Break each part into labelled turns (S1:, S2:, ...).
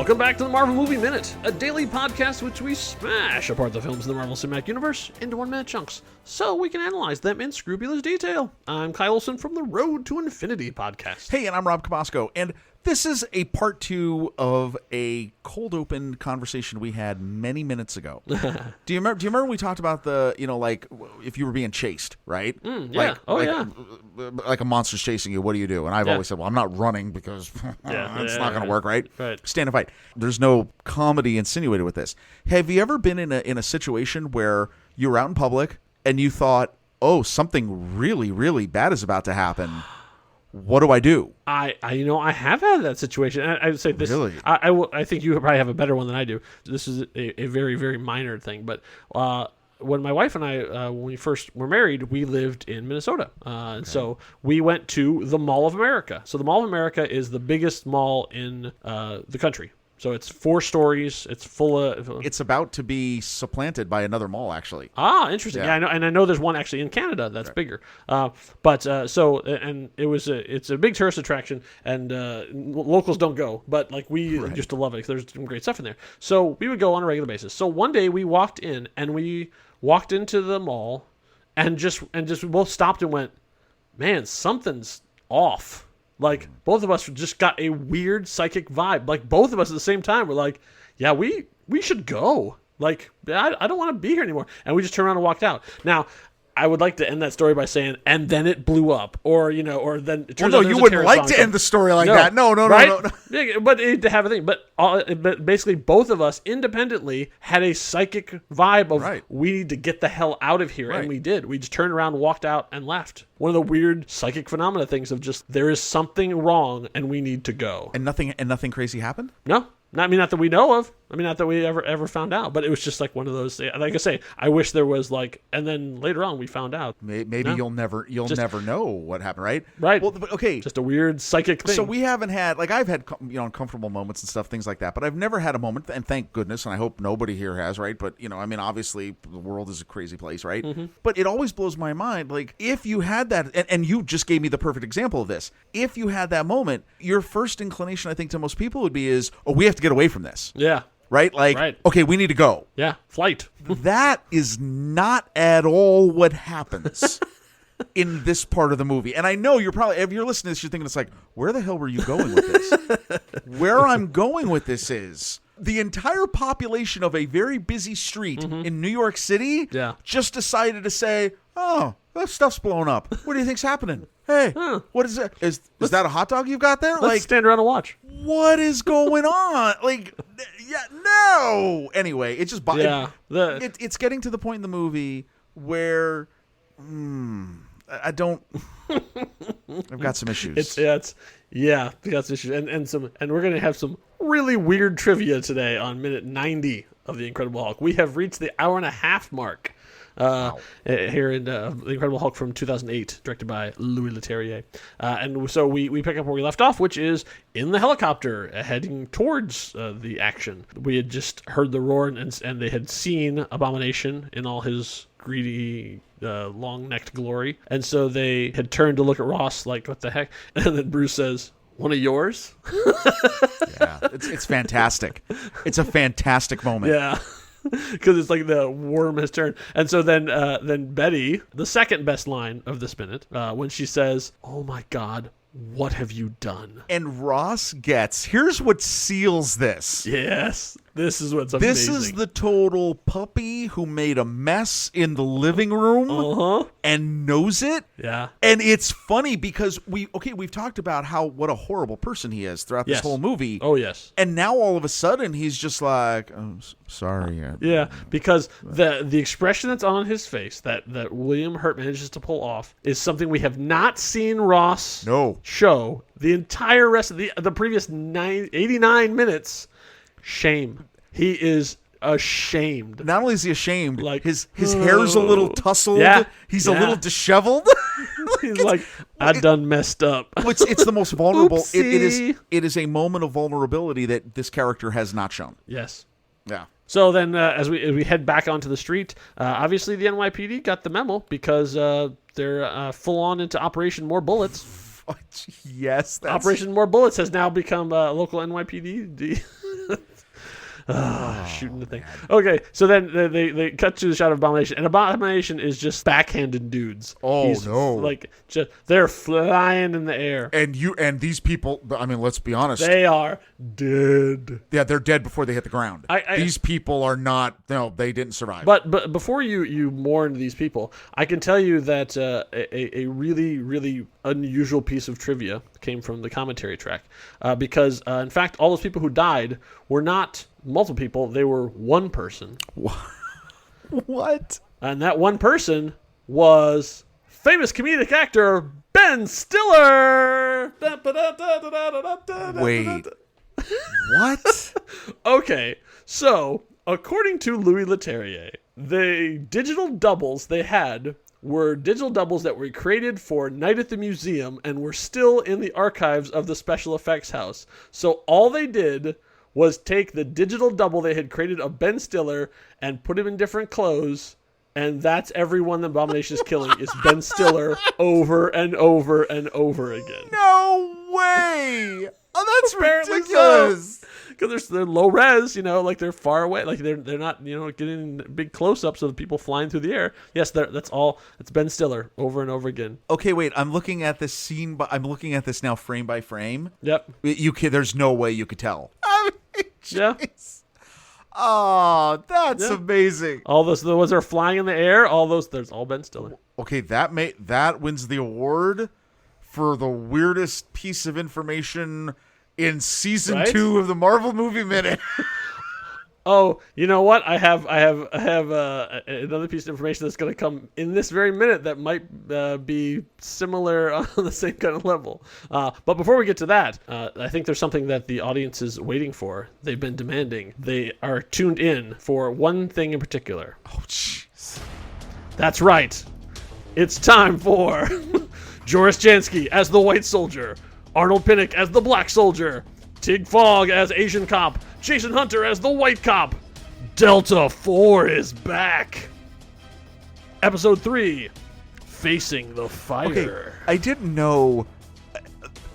S1: Welcome back to the Marvel Movie Minute, a daily podcast which we smash apart the films in the Marvel Cinematic Universe into 1-minute chunks so we can analyze them in scrupulous detail. I'm Kyle Olson from the Road to Infinity podcast.
S2: Hey, and I'm Rob Cabasco, and this is a part 2 of a cold open conversation we had many minutes ago. Do you remember we talked about the, like if you were being chased, right?
S1: Yeah.
S2: Like a monster's chasing you, what do you do? And I've always said, well, I'm not running because it's not going to work, right? Stand and fight. There's no comedy insinuated with this. Have you ever been in a situation where you were out in public and you thought, oh, something really, really bad is about to happen? What do I do?
S1: I have had that situation. I would say this.
S2: Really?
S1: I think you probably have a better one than I do. This is a very, very minor thing. But when my wife and I, when we first were married, we lived in Minnesota. And so we went to the Mall of America. So the Mall of America is the biggest mall in the country. So it's 4 stories. It's full of...
S2: It's about to be supplanted by another mall, actually.
S1: Ah, interesting. Yeah, I know, and I know there's one actually in Canada that's bigger. It's a big tourist attraction, and locals don't go, but we used to love it because there's some great stuff in there. So we would go on a regular basis. So one day we walked in, and we walked into the mall, and just we both stopped and went, man, something's off. Both of us just got a weird psychic vibe. Both of us at the same time were like, yeah, we should go. I don't want to be here anymore. And we just turned around and walked out. Now, I would like to end that story by saying, and then it blew up. Or then it turns out
S2: you wouldn't like to end the story like that. No.
S1: Yeah, but to have a thing. But basically, both of us independently had a psychic vibe of, we need to get the hell out of here. Right. And we did. We just turned around, walked out, and left. One of the weird psychic phenomena things of just, there is something wrong, and we need to go.
S2: And nothing crazy happened?
S1: No. Not that we know of. Not that we ever found out. But it was just one of those. Like I say, I wish there was and then later on we found out.
S2: Maybe you'll never know what happened, right?
S1: Right.
S2: Well, but, okay.
S1: Just a weird psychic thing.
S2: So we haven't had I've had uncomfortable moments and stuff, things like that. But I've never had a moment, and thank goodness, and I hope nobody here has, right? But obviously the world is a crazy place, right? Mm-hmm. But it always blows my mind. If you had that, and you just gave me the perfect example of this. If you had that moment, your first inclination, I think, to most people would be we have to get away from this.
S1: Yeah.
S2: Right? Okay, we need to go.
S1: Yeah, flight.
S2: That is not at all what happens in this part of the movie. And I know you're probably, if you're listening to this, you're thinking where the hell were you going with this? Where I'm going with this is the entire population of a very busy street in New York City just decided to say, oh, that stuff's blown up. What do you think's happening? Hey, what is it? Is that a hot dog you've got there?
S1: Let's stand around and watch.
S2: What is going on? No. Anyway, it's just it's getting to the point in the movie where I don't. I've got some issues.
S1: We got some issues, and we're gonna have some really weird trivia today on minute 90 of The Incredible Hulk. We have reached the hour-and-a-half mark. Here in The Incredible Hulk from 2008, directed by Louis Leterrier. And so we pick up where we left off, which is in the helicopter heading towards the action. We had just heard the roar, and they had seen Abomination in all his greedy, long-necked glory. And so they had turned to look at Ross like, what the heck? And then Bruce says, one of yours?
S2: Yeah, it's fantastic. It's a fantastic moment.
S1: Yeah. Because it's the worm has turned. And so then Betty, the second best line of this minute, when she says, oh my God, what have you done?
S2: And Ross here's what seals this.
S1: Yes. This is what's amazing.
S2: This is the total puppy who made a mess in the living room and knows it.
S1: Yeah.
S2: And it's funny because we've talked about what a horrible person he is throughout this whole movie.
S1: Oh, yes.
S2: And now all of a sudden he's just like, oh, sorry.
S1: Yeah, because the expression that's on his face that William Hurt manages to pull off is something we have not seen Ross show the entire rest of the previous 89 minutes. Shame. He is ashamed.
S2: Not only is he ashamed, his hair's a little tousled.
S1: Yeah,
S2: he's a little disheveled.
S1: He's I done messed up.
S2: It's the most vulnerable.
S1: Oopsie.
S2: It is a moment of vulnerability that this character has not shown.
S1: Yes.
S2: Yeah.
S1: So then as we head back onto the street, obviously the NYPD got the memo because they're full on into Operation More Bullets.
S2: Yes, that's...
S1: Operation More Bullets has now become local NYPD. Shooting the thing. Okay, so then they cut to the shot of Abomination, and Abomination is just backhanded dudes.
S2: Oh, no.
S1: Like, just they're flying in the air.
S2: And these people, I mean, let's be honest.
S1: They are dead.
S2: Yeah, they're dead before they hit the ground. These people are not, no, they didn't survive.
S1: But before you mourn these people, I can tell you that a really, really unusual piece of trivia came from the commentary track. Because, in fact, all those people who died were not multiple people. They were one person.
S2: What?
S1: And that one person was famous comedic actor Ben Stiller.
S2: Wait. What?
S1: Okay, so according to Louis Leterrier, the digital doubles they had were digital doubles that were created for Night at the Museum and were still in the archives of the special effects house. So all they did was take the digital double they had created of Ben Stiller and put him in different clothes, and that's everyone the Abomination is killing is Ben Stiller over and over and over again.
S2: No way! Oh, that's
S1: Apparently
S2: ridiculous.
S1: Because they're low res, like they're far away, like they're not getting big close ups of the people flying through the air. Yes, that's all. It's Ben Stiller over and over again.
S2: Okay, wait. I'm looking at this scene, but I'm looking at this now frame by frame.
S1: Yep.
S2: There's no way you could tell.
S1: Yeah.
S2: Oh, that's amazing.
S1: All those, the ones that are flying in the air, there's all Ben Stiller.
S2: Okay, that wins the award for the weirdest piece of information in season 2 of the Marvel Movie Minute.
S1: Oh, you know what? I have another piece of information that's going to come in this very minute that might be similar on the same kind of level. But before we get to that, I think there's something that the audience is waiting for. They've been demanding. They are tuned in for one thing in particular.
S2: Oh, jeez.
S1: That's right. It's time for Joris Jansky as the White Soldier, Arnold Pinnock as the Black Soldier, Tig Fogg as Asian Cop, Jason Hunter as the White Cop. Delta 4 is back. Episode 3, Facing the Fire.
S2: Okay, I didn't know.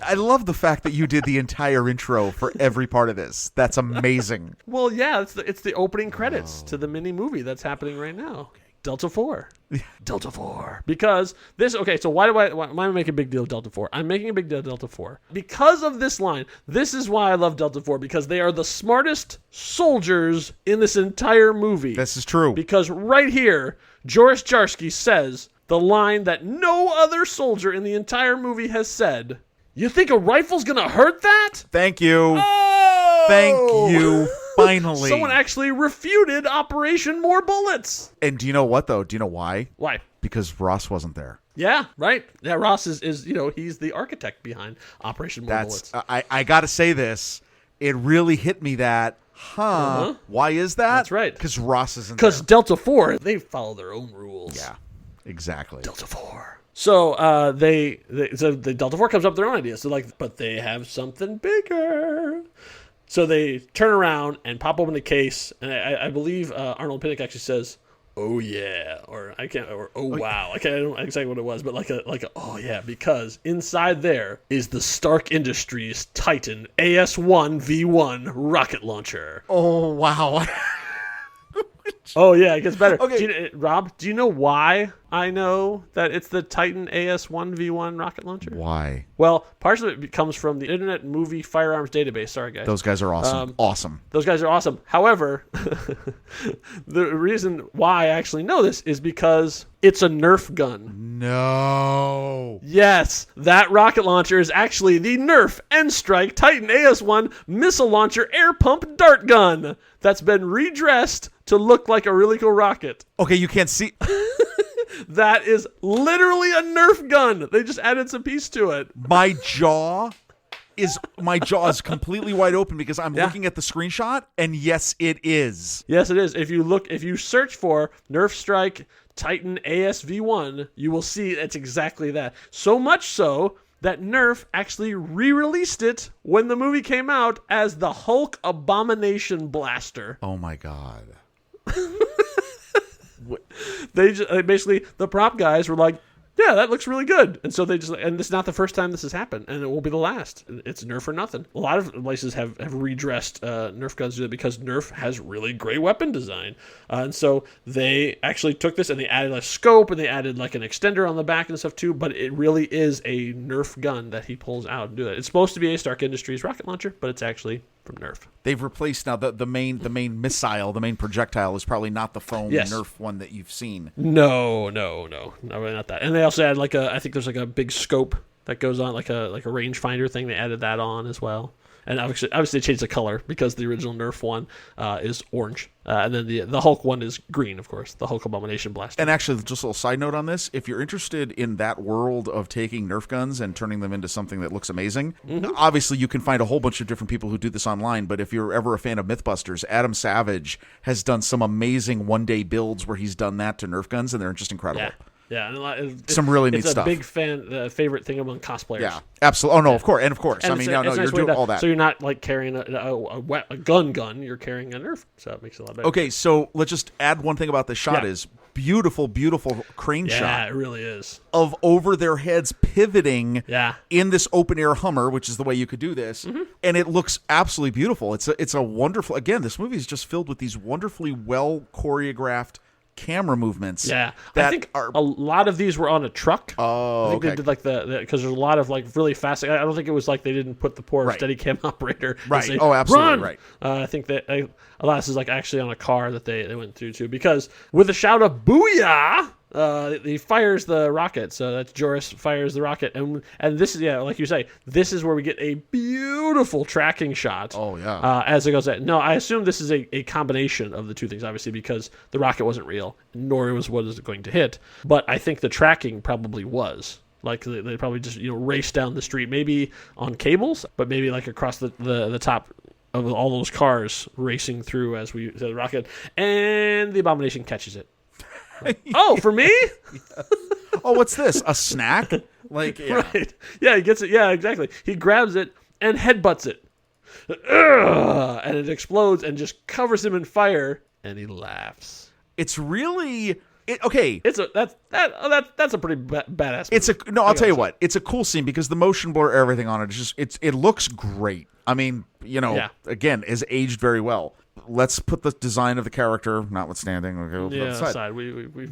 S2: I love the fact that you did the entire intro for every part of this. That's amazing.
S1: Well, yeah, it's the opening credits to the mini movie that's happening right now. Okay. Delta 4. Delta 4. Because this, okay, so why am I making a big deal of Delta 4? I'm making a big deal of Delta 4 because of this line. This is why I love Delta 4, because they are the smartest soldiers in this entire movie.
S2: This is true.
S1: Because right here, Joris Jarsky says the line that no other soldier in the entire movie has said. You think a rifle's gonna hurt that?
S2: Thank you.
S1: Oh!
S2: Thank you. Finally.
S1: Someone actually refuted Operation More Bullets.
S2: And do you know what, though? Do you know why?
S1: Why?
S2: Because Ross wasn't there.
S1: Yeah, right. Yeah, Ross is he's the architect behind Operation More Bullets.
S2: I got to say this. It really hit me that, why is that?
S1: That's right.
S2: Because Ross isn't there.
S1: Because Delta 4, they follow their own rules.
S2: Yeah, exactly.
S1: Delta 4. So the Delta 4 comes up with their own idea. So but they have something bigger. So they turn around and pop open the case, and I believe Arnold Pinnock actually says, "Oh yeah," or "Oh wow." I don't know exactly what it was, but like a "Oh yeah," because inside there is the Stark Industries Titan AS1 V1 rocket launcher.
S2: Oh wow.
S1: Oh yeah, it gets better.
S2: Okay.
S1: Rob, do you know why I know that it's the Titan AS1 V1 rocket launcher?
S2: Why?
S1: Well, part of it comes from the Internet Movie Firearms Database. Sorry, guys.
S2: Those guys are awesome. Awesome.
S1: Those guys are awesome. However, the reason why I actually know this is because it's a Nerf gun.
S2: No.
S1: Yes, that rocket launcher is actually the Nerf N-Strike Titan AS1 missile launcher air pump dart gun that's been redressed to look like a really cool rocket.
S2: Okay, you can't see.
S1: That is literally a Nerf gun. They just added some piece to it.
S2: My jaw is completely wide open because I'm looking at the screenshot, and yes, it is.
S1: Yes, it is. If you search for Nerf Strike Titan ASV1, you will see it's exactly that. So much so that Nerf actually re-released it when the movie came out as the Hulk Abomination Blaster.
S2: Oh my god.
S1: They just, basically, the prop guys were like, yeah, yeah, that looks really good. And so they just, and this is not the first time this has happened, and it won't be the last. It's Nerf or nothing. A lot of places have redressed Nerf guns because Nerf has really great weapon design. And so they actually took this and they added a scope and they added like an extender on the back and stuff too, but it really is a Nerf gun that he pulls out and do it. It's supposed to be a Stark Industries rocket launcher, but it's actually from Nerf.
S2: They've replaced now the main missile, the main projectile is probably not the foam Nerf one that you've seen.
S1: No, not that. And they also had I think there's like a big scope that goes on, like a rangefinder thing. They added that on as well. And obviously they changed the color because the original Nerf one is orange. And then the Hulk one is green, of course, the Hulk Abomination Blaster.
S2: And actually, just a little side note on this, if you're interested in that world of taking Nerf guns and turning them into something that looks amazing, obviously you can find a whole bunch of different people who do this online, but if you're ever a fan of Mythbusters, Adam Savage has done some amazing one-day builds where he's done that to Nerf guns, and they're just incredible.
S1: Yeah, and
S2: some really neat stuff.
S1: It's a big favorite thing among cosplayers.
S2: Yeah, absolutely. Oh no, of course, and of course.
S1: And
S2: I mean, you're doing all that.
S1: So you're not like carrying a gun. You're carrying a Nerf, so it makes it a lot better.
S2: Okay, so let's just add one thing about this shot is beautiful crane shot.
S1: Yeah, it really is.
S2: Of over their heads pivoting.
S1: Yeah.
S2: In this open air Hummer, which is the way you could do this, and it looks absolutely beautiful. It's a wonderful. Again, this movie is just filled with these wonderfully well choreographed camera movements.
S1: Yeah, I think a lot of these were on a truck.
S2: Oh,
S1: I think they did like because there's a lot of like really fast. I don't think it was like they didn't put the poor Steadicam operator.
S2: Right.
S1: Say,
S2: oh, absolutely.
S1: Run!
S2: Right.
S1: I think that a lot of this is like actually on a car that they went through too, because with a shout of "Booyah!" He fires the rocket. So that's Joris fires the rocket, and this is like you say, this is where we get a beautiful tracking shot.
S2: Oh yeah.
S1: As it goes. No, I assume this is a combination of the two things, obviously, because the rocket wasn't real, nor was what is it going to hit. But I think the tracking probably was. Like they probably just raced down the street, maybe on cables, but maybe like across the top of all those cars racing through as we said the rocket, and the Abomination catches it. Oh, for me?
S2: Oh, what's this? A snack? Like,
S1: right? Yeah, he gets it. Yeah, exactly. He grabs it and headbutts it, and it explodes and just covers him in fire. And he laughs.
S2: It's really okay.
S1: That's a pretty badass movie.
S2: I'll tell you what. It's a cool scene because the motion blur, everything on it, it looks great. I mean, again, is aged very well. Let's put the design of the character, notwithstanding.
S1: Aside.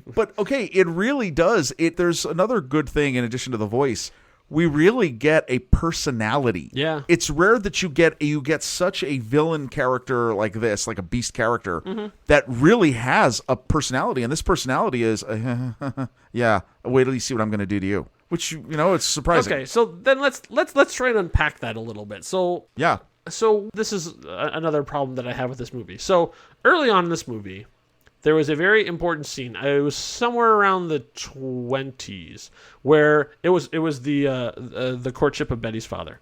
S2: But okay, it really does. There's another good thing in addition to the voice. We really get a personality.
S1: Yeah,
S2: it's rare that you get such a villain character like this, like a beast character, that really has a personality. And this personality is, yeah. Wait till you see what I'm going to do to you. Which it's surprising.
S1: Okay, so then let's try and unpack that a little bit. So
S2: yeah.
S1: So this is another problem that I have with this movie. So early on in this movie, there was a very important scene. It was somewhere around the 20s where it was the courtship of Betty's father,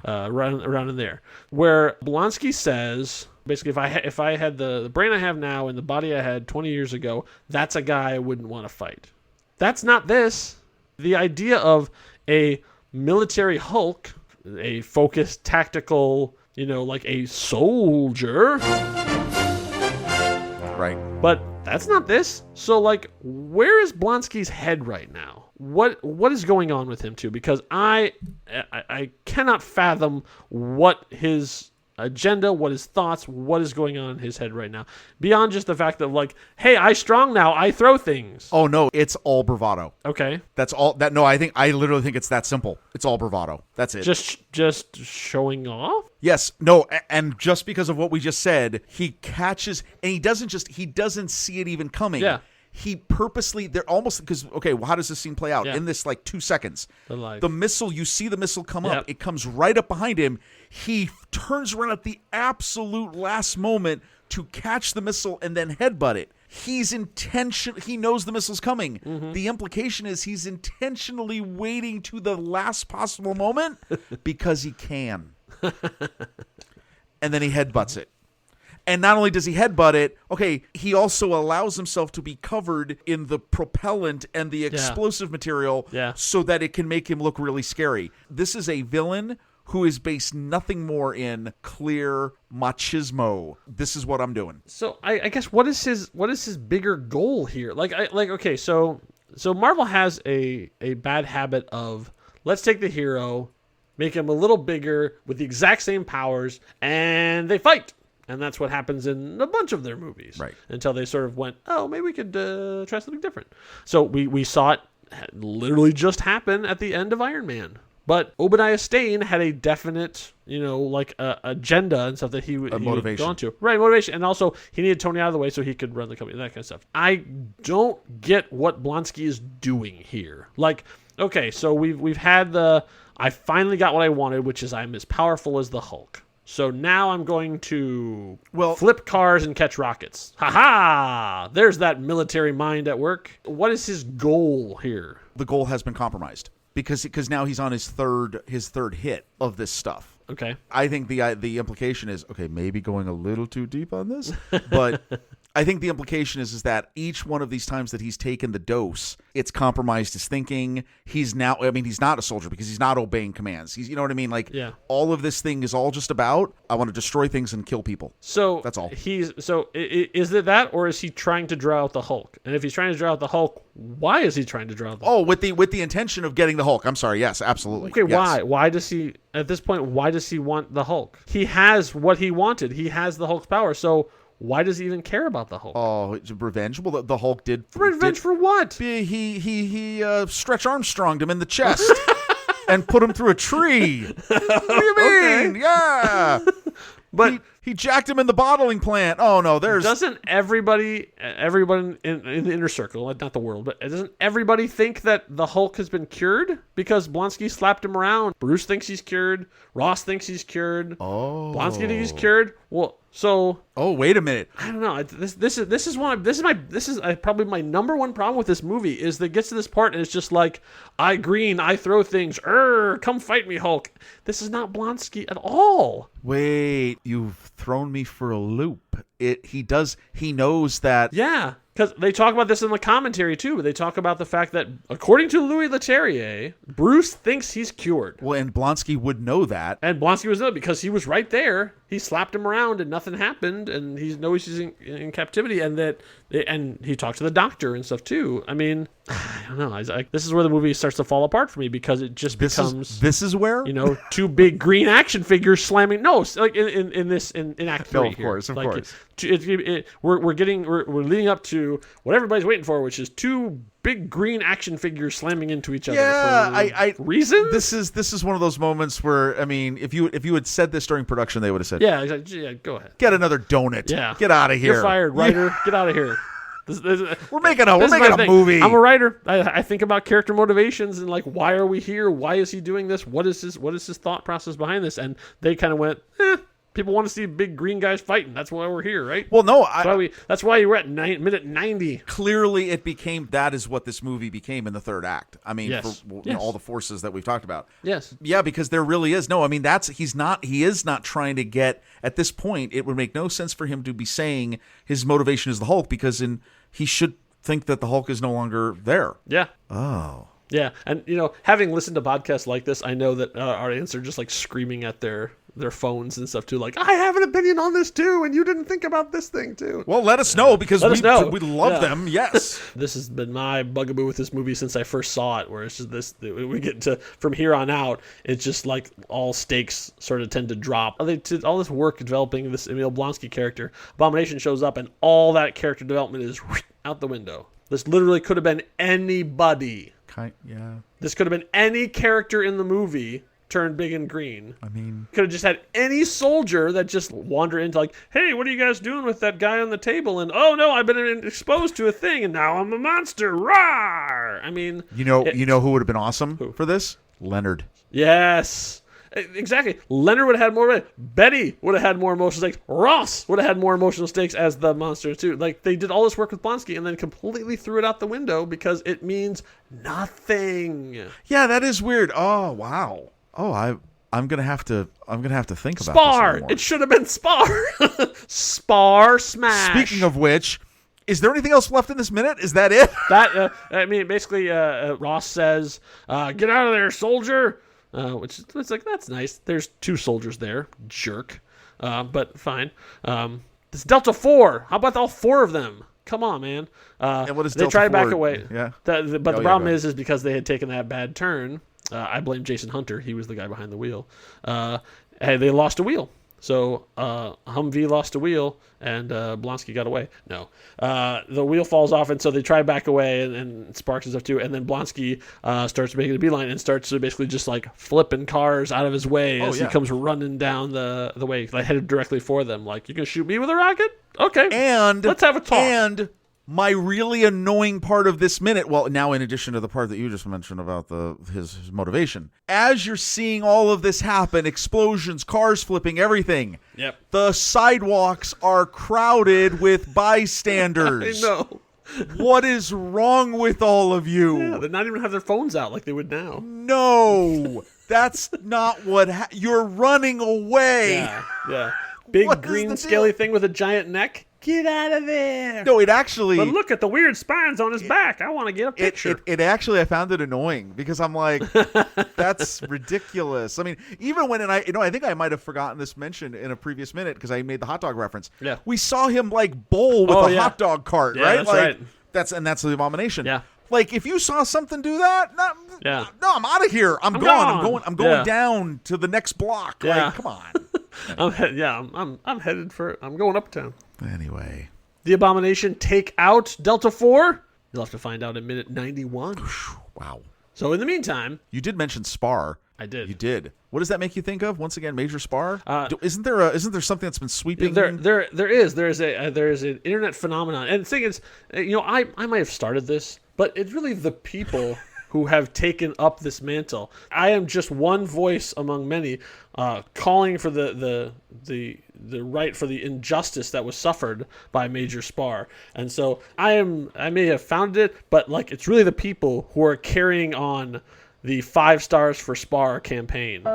S1: around in there, where Blonsky says basically if I had the brain I have now and the body I had 20 years ago, that's a guy I wouldn't want to fight. That's not this. The idea of a military Hulk, a focused tactical, like a soldier.
S2: Right.
S1: But that's not this. So, like, where is Blonsky's head right now? What is going on with him, too? Because I cannot fathom what his agenda, what his thoughts, what is going on in his head right now. Beyond just the fact that, like, hey, I strong now, I throw things.
S2: Oh, no, it's all bravado.
S1: Okay.
S2: That's all. I literally think it's that simple. It's all bravado. That's it.
S1: Just showing off?
S2: Yes. No, and just because of what we just said, he catches, and he doesn't see it even coming.
S1: Yeah.
S2: He purposely, they're almost, because, okay, well, how does this scene play out?
S1: Yeah.
S2: In this, 2 seconds. The missile, you see the missile come up. It comes right up behind him. He turns around at the absolute last moment to catch the missile and then headbutt it. He knows the missile's coming. Mm-hmm. The implication is he's intentionally waiting to the last possible moment because he can. And then he headbutts it. And not only does he headbutt it, okay, he also allows himself to be covered in the propellant and the explosive material so that it can make him look really scary. This is a villain who is based nothing more in clear machismo. This is what I'm doing.
S1: So I guess what is his bigger goal here? Okay, so So Marvel has a bad habit of, let's take the hero, make him a little bigger with the exact same powers, and they fight. And that's what happens in a bunch of their movies.
S2: Right.
S1: Until they sort of went, oh, maybe we could try something different. So we saw it literally just happen at the end of Iron Man. But Obadiah Stane had a definite, agenda and stuff that he would go into. Right, motivation. And also, he needed Tony out of the way so he could run the company, that kind of stuff. I don't get what Blonsky is doing here. Like, okay, so we've had I finally got what I wanted, which is I'm as powerful as the Hulk. So now I'm going to flip cars and catch rockets. Ha-ha! There's that military mind at work. What is his goal here?
S2: The goal has been compromised. Because now he's on his third hit of this stuff.
S1: Okay.
S2: I think the implication is, okay, maybe going a little too deep on this, but I think the implication is that each one of these times that he's taken the dose, it's compromised his thinking. He's not a soldier because he's not obeying commands. He's, you know what I mean? Like, all of this thing is all just about, I want to destroy things and kill people. So that's all.
S1: Is it that, or is he trying to draw out the Hulk? And if he's trying to draw out the Hulk, why is he trying to draw out the Hulk?
S2: With the intention of getting the Hulk. I'm sorry. Yes, absolutely.
S1: Okay,
S2: yes.
S1: Why? Why does he, at this point, why does he want the Hulk? He has what he wanted. He has the Hulk's power. So why does he even care about the Hulk?
S2: Oh, it's revenge. Well, the Hulk did.
S1: Revenge for what?
S2: He Stretch Armstronged him in the chest and put him through a tree. What do you mean? Okay. Yeah. But he jacked him in the bottling plant. Oh no,
S1: doesn't everybody in the inner circle, not the world, but doesn't everybody think that the Hulk has been cured because Blonsky slapped him around? Bruce thinks he's cured. Ross thinks he's cured.
S2: Oh,
S1: Blonsky thinks he's cured. Well, so.
S2: Oh, wait a minute.
S1: I don't know. This is probably my number one problem with this movie is that it gets to this part and it's just like, I throw things. Come fight me, Hulk. This is not Blonsky at all.
S2: Wait, you've thrown me for a loop. He knows that.
S1: Yeah. Because they talk about this in the commentary, too. But they talk about the fact that, according to Louis Leterrier, Bruce thinks he's cured.
S2: Well, and Blonsky would know that.
S1: And Blonsky was know because he was right there. He slapped him around and nothing happened. And he knows he's in captivity. And he talked to the doctor and stuff, too. I mean, I don't know. This is where the movie starts to fall apart for me because it just becomes...
S2: This is where?
S1: Two big green action figures slamming... No, like in Act 3
S2: of course.
S1: We're leading up to what everybody's waiting for, which is two big green action figures slamming into each other.
S2: Yeah,
S1: reason.
S2: This is one of those moments where, I mean, if you had said this during production, they would have said,
S1: "Yeah, exactly. Yeah, go ahead.
S2: Get another donut.
S1: Yeah,
S2: get out of here.
S1: You're fired, writer. Get out of here."
S2: We're making a movie.
S1: I'm a writer. I think about character motivations and like, why are we here? Why is he doing this? What is his thought process behind this? And they kind of went, people want to see big green guys fighting. That's why we're here, right?
S2: Well, no,
S1: that's why you were at minute 90.
S2: Clearly, that is what this movie became in the third act. I mean,
S1: yes.
S2: For all the forces that we've talked about.
S1: Yes.
S2: Yeah, because there really is no. I mean, he is not trying to get at this point. It would make no sense for him to be saying his motivation is the Hulk because he should think that the Hulk is no longer there.
S1: Yeah.
S2: Oh.
S1: Yeah, and having listened to podcasts like this, I know that our audience are just like screaming at their phones and stuff too, like, I have an opinion on this too, and you didn't think about this thing too.
S2: Well, let us know because we love them. Yes,
S1: this has been my bugaboo with this movie since I first saw it. Where it's just this, we get to from here on out, it's just like all stakes sort of tend to drop. They did all this work developing this Emil Blonsky character. Abomination shows up, and all that character development is out the window. This literally could have been anybody.
S2: Yeah.
S1: This could have been any character in the movie turned big and green.
S2: I mean,
S1: could have just had any soldier that just wander into like, hey, what are you guys doing with that guy on the table? And oh no, I've been exposed to a thing, and now I'm a monster. Rawr! I mean,
S2: you know who would have been awesome for this? Leonard.
S1: Yes. Exactly. Leonard would have had more. Betty would have had more emotional stakes. Ross would have had more emotional stakes as the monster too. Like they did all this work with Blonsky and then completely threw it out the window because it means nothing.
S2: Yeah, that is weird. Oh wow. Oh, I'm gonna have to think about
S1: Spar.
S2: This
S1: it should have been Spar. Spar smash.
S2: Speaking of which. Is there anything else left in this minute? Is that it?
S1: Basically, Ross says, "Get out of there, soldier." Which it's like, that's nice. There's two soldiers there, jerk. But fine. This Delta 4. How about all four of them? come on, man.
S2: And what is
S1: they
S2: Delta
S1: tried to back
S2: Ford?
S1: away.
S2: Yeah.
S1: But the
S2: yeah,
S1: problem
S2: go
S1: is because they had taken that bad turn. I blame Jason Hunter. He was the guy behind the wheel. And they lost a wheel. So Humvee lost a wheel, and Blonsky got away. No. The wheel falls off, and so they try back away, and Sparks is up too. And then Blonsky starts making a beeline and starts to basically just like flipping cars out of his way as he comes running down the way, like headed directly for them. Like, you gonna shoot me with a rocket? Okay.
S2: And
S1: let's have a talk.
S2: And my really annoying part of this minute, well, now in addition to the part that you just mentioned about his motivation, as you're seeing all of this happen, explosions, cars flipping, everything,
S1: yep,
S2: the sidewalks are crowded with bystanders.
S1: I know.
S2: What is wrong with all of you?
S1: Yeah, they not even have their phones out like they would now.
S2: No, that's not what you're running away.
S1: Yeah. Big
S2: What
S1: green
S2: is the
S1: scaly
S2: deal?
S1: thing with a giant neck. Get out of there.
S2: No, it actually...
S1: But look at the weird spines on his back. I want to get a picture.
S2: It actually, I found it annoying because I'm like, that's ridiculous. I mean, even when, I think I might have forgotten this mention in a previous minute because I made the hot dog reference.
S1: Yeah.
S2: We saw him like bowl with a hot dog cart,
S1: yeah,
S2: right?
S1: That's
S2: like,
S1: right.
S2: That's the abomination.
S1: Yeah.
S2: Like, if you saw something do that, no, I'm out of here. I'm gone. I'm going down to the next block.
S1: Yeah.
S2: Like, come on.
S1: I'm headed for. I'm going uptown.
S2: Anyway,
S1: the abomination take out Delta 4. You'll have to find out in minute 91.
S2: Wow.
S1: So in the meantime,
S2: you did mention Spar.
S1: I did.
S2: You did. What does that make you think of? Once again, Major Spar. Isn't there something that's been sweeping?
S1: There is an internet phenomenon, and the thing is, I might have started this, but it's really the people who have taken up this mantle. I am just one voice among many, calling for the right for the injustice that was suffered by Major Spar. And so I may have founded it, but like it's really the people who are carrying on the 5 stars for Spar campaign.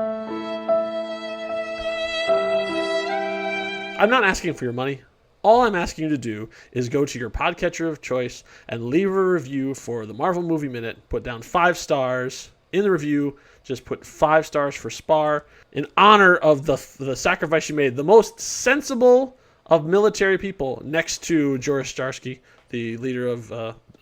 S1: I'm not asking for your money. All I'm asking you to do is go to your podcatcher of choice and leave a review for the Marvel Movie Minute. Put down 5 stars in the review. Just put 5 stars for Spar in honor of the sacrifice you made. The most sensible of military people, next to Joris Starsky, the leader of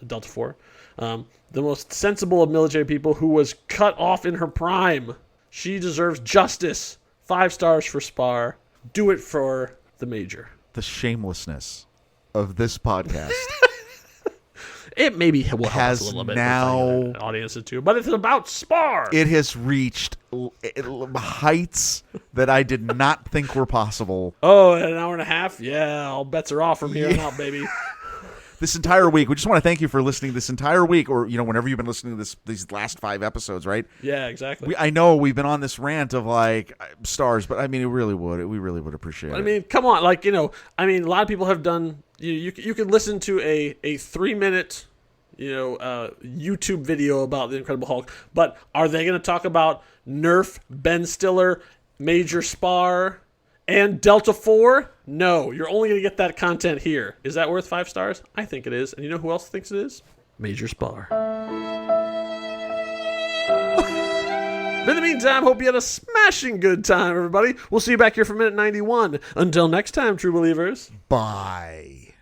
S1: Delta 4. The most sensible of military people who was cut off in her prime. She deserves justice. 5 stars for Spar. Do it for the Major.
S2: The shamelessness of this podcast.
S1: It maybe will help us a little bit now audiences too, but it's about Spar.
S2: It has reached heights that I did not think were possible.
S1: Oh, an hour and a half? Yeah, all bets are off from here on out, baby.
S2: This entire week, we just want to thank you for listening this entire week, or whenever you've been listening to these last 5 episodes, right?
S1: Yeah, exactly.
S2: I know we've been on this rant of like stars, but I mean, we really would appreciate it.
S1: I mean, come on, like a lot of people have done. You could listen to a 3-minute, YouTube video about the Incredible Hulk, but are they going to talk about Nerf, Ben Stiller, Major Spar, and Delta 4? No, you're only going to get that content here. Is that worth 5 stars? I think it is. And you know who else thinks it is? Major Spar. But in the meantime, hope you had a smashing good time, everybody. We'll see you back here for minute 91. Until next time, true believers.
S2: Bye.